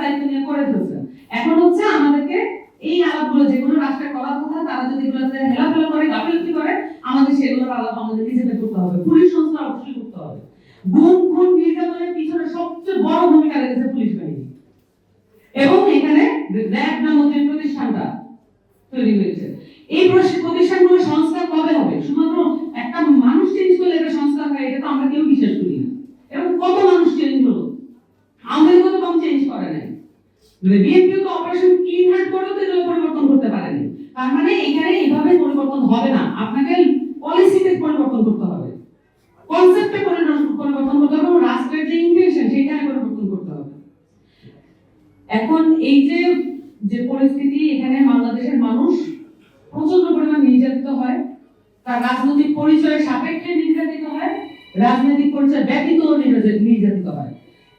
দায়িত্ব নিয়ে করে ফেলছেন। এখন হচ্ছে আমাদেরকে এই আলাপগুলো যেগুলো রাষ্ট্রের করার কথা তারা যদি এগুলোতে হেলাফেলা করে গাফিলতি করে আমাদের সেগুলোর আলাপ আমাদের নিজেদের করতে হবে। পুলিশ সংস্থা অবশ্যই করতে হবে। গুম খুন নির্যাতনের পিছনে সবচেয়ে বড় ভূমিকা রেখেছে পুলিশ বাহিনী এবং এখানে র্যাব নামক যে প্রতিষ্ঠানটা তৈরি হয়েছে এই প্রতিষ্ঠানগুলো সংস্কার কবে হবে? শুধুমাত্র একটা মানুষ চেঞ্জ করলে এটা সংস্কার হয় এটা তো আমরা কেউ বিশ্বাস করি না। এবং কত মানুষ চেঞ্জ হলো? আমাদের কত কম চেঞ্জ করে নাই। বিএনপি তো অপারেশন ক্লিন হার্ট করেও তো এগুলো পরিবর্তন করতে পারেনি। তার মানে এখানে এইভাবে পরিবর্তন হবে না, আপনাকে পলিসিতে পরিবর্তন করতে হবে, কনসেপ্টে পরিবর্তন করতে হবে এবং রাষ্ট্রের যে ইন্টেনশন সেইখানে পরিবর্তন করতে হবে। এখন এই যে পরিস্থিতি, এখানে বাংলাদেশের মানুষ প্রচন্ড পরিমাণ নির্যাতিত হয়, তার রাজনৈতিক পরিচয়ের সাপেক্ষে নির্যাতিত হয়, রাজনৈতিক পরিচয় ব্যতীত নির্যাতিত হয়।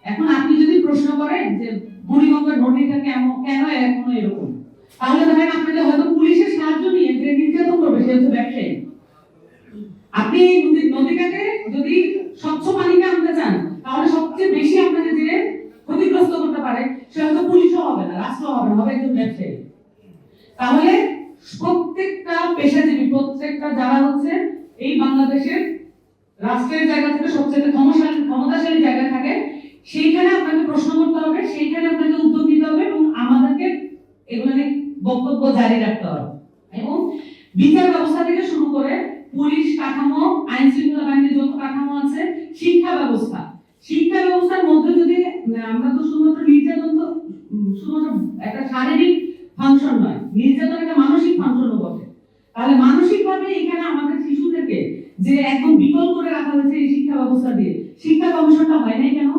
এখন আপনি যদি প্রশ্ন করেন যে বুড়িগঙ্গার নদীটা কেন এখনো এরকম, তাহলে ধরেন আপনাকে হয়তো পুলিশের সাহায্য নিয়ে যে নির্যাতন করবে সে হচ্ছে ব্যবসায়ী। আপনি নদীটাকে যদি স্বচ্ছ পানিতে আনতে চান তাহলে সবচেয়ে বেশি আপনাকে যে ক্ষতিগ্রস্ত করতে পারে সে হয়তো পুলিশও হবে না, রাষ্ট্র হবে না, হবে একজন ব্যবসায়ী। তাহলে প্রত্যেকটা পেশাজীবী, প্রত্যেকটা যারা হচ্ছে এই বাংলাদেশের রাষ্ট্রের জায়গা থেকে সবচেয়ে ক্ষমতাশালী জায়গা থাকে সেইখানে আপনাকে প্রশ্ন করতে হবে, সেইখানে আপনাকে উদ্যোগ নিতে হবে এবং আমাদেরকে এগুলো নিয়ে বক্তব্য জারি রাখতে হবে। এবং বিচার ব্যবস্থা থেকে শুরু করে পুলিশ কাঠামো, আইন শৃঙ্খলা বাহিনীর যত কাঠামো আছে, শিক্ষা ব্যবস্থার মধ্যে যদি আমরা তো শুধুমাত্র নির্যাতন তো শুধুমাত্র একটা শারীরিক ফাংশন নয়, নির্যাতন একটা মানসিক ফাংশনও বটে। তাহলে মানসিকভাবে এখানে আমাদের শিশুদেরকে যে একদম বিকল করে রাখা হয়েছে এই শিক্ষা ব্যবস্থা দিয়ে, শিক্ষা কমিশনটা হয় নাই কেন?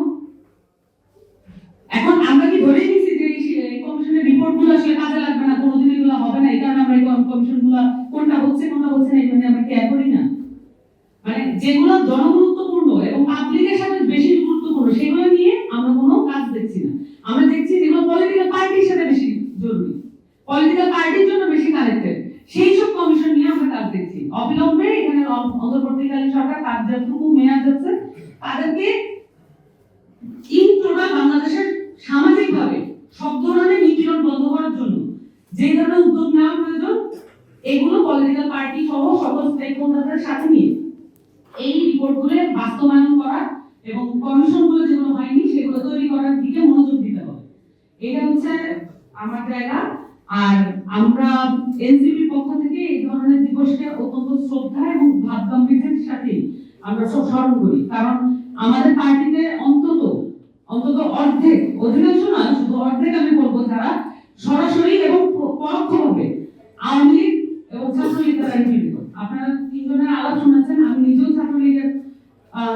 এখন আমরা কি ধরে নিয়েছি যে এই কমিশনের রিপোর্টগুলো আসলে কাজে লাগবে না, কোনোদিন এগুলো হবে না, এই কারণে আমরা এই কমিশনগুলো কোনটা হচ্ছে না এগুলো আমরা কেয়ার করি না? মানে যেগুলো জনগুরুত্বপূর্ণ এবং পাবলিকের সাথে বেশি গুরুত্বপূর্ণ সেগুলো নিয়ে আমরা কোনো কাজ দেখছি না। আমরা দেখছি যেগুলো পলিটিক্যাল পার্টির সাথে বেশি জরুরি, পলিটিক্যাল পার্টির জন্য বেশি কানেক্টেড, সেই সব কমিশন নিয়ে আমরা কাজ দেখছি। অবিলম্বে এখানে অন্তর্বর্তীকালীন সরকার তার যতটুকু মেয়াদ আছে তাদেরকে ইন টোটাল বাংলাদেশের সামাজিকভাবে সব ধরনের নিপীড়ন বন্ধ করার জন্য যে ধরনের উদ্যোগ নেওয়া প্রয়োজন এগুলো পলিটিক্যাল পার্টি সহ সকল স্টেক হোল্ডারদের সাথে নিয়ে এই রিপোর্টগুলো বাস্তবায়ন করা এবং কমিশনগুলো যেগুলো হয়নি সেগুলো তৈরি করার দিকে মনোযোগ দিতে হবে। এটা হচ্ছে আমার জায়গা। আর আমরা এনসিপির পক্ষ থেকে এই ধরনের দিবসকে অত্যন্ত শ্রদ্ধা এবং ভাবগাম্ভীর্যের সাথে আমরা স্মরণ করি, কারণ আমাদের পার্টিতে অন্তত অর্ধেক, অধিকাংশ নয় শুধু অর্ধেক আমি বলবো, যারা সরাসরি এবং পরোক্ষভাবে আওয়ামী লীগ এবং ছাত্রলীগ দ্বারা নিপীড়িত। আপনারা তিনজনের আলাপ শুনেছেন, আমি নিজেও ছাত্রলীগের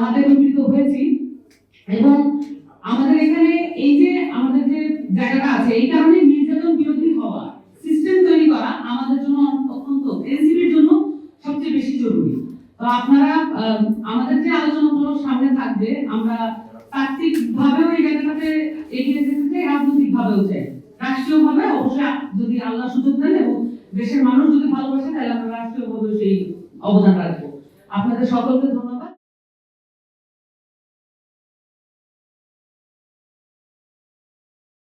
হাতে নিপীড়িত হয়েছি এবং আমাদের এখানে এই যে আমাদের যে জায়গাটা আছে এই কারণে নির্যাতন বিরোধী হওয়া, সিস্টেম তৈরি করা আমাদের জন্য অত্যন্ত, এনসিপির জন্য সবচেয়ে বেশি জরুরি। তো আপনারা আমাদের যে আলোচনাগুলো সামনে থাকবে আমরা তাত্ত্বিক ভাবেও এই জায়গাটাতে এগিয়ে যেতে চাই, রাজনৈতিক ভাবেও চাই, রাষ্ট্রীয় ভাবে অবশ্যই যদি আল্লাহ সুযোগ দেন এবং দেশের মানুষ যদি ভালোবাসে তাহলে আমরা রাষ্ট্রীয় ভাবে সেই অবদান রাখবো। আপনাদের সকলকে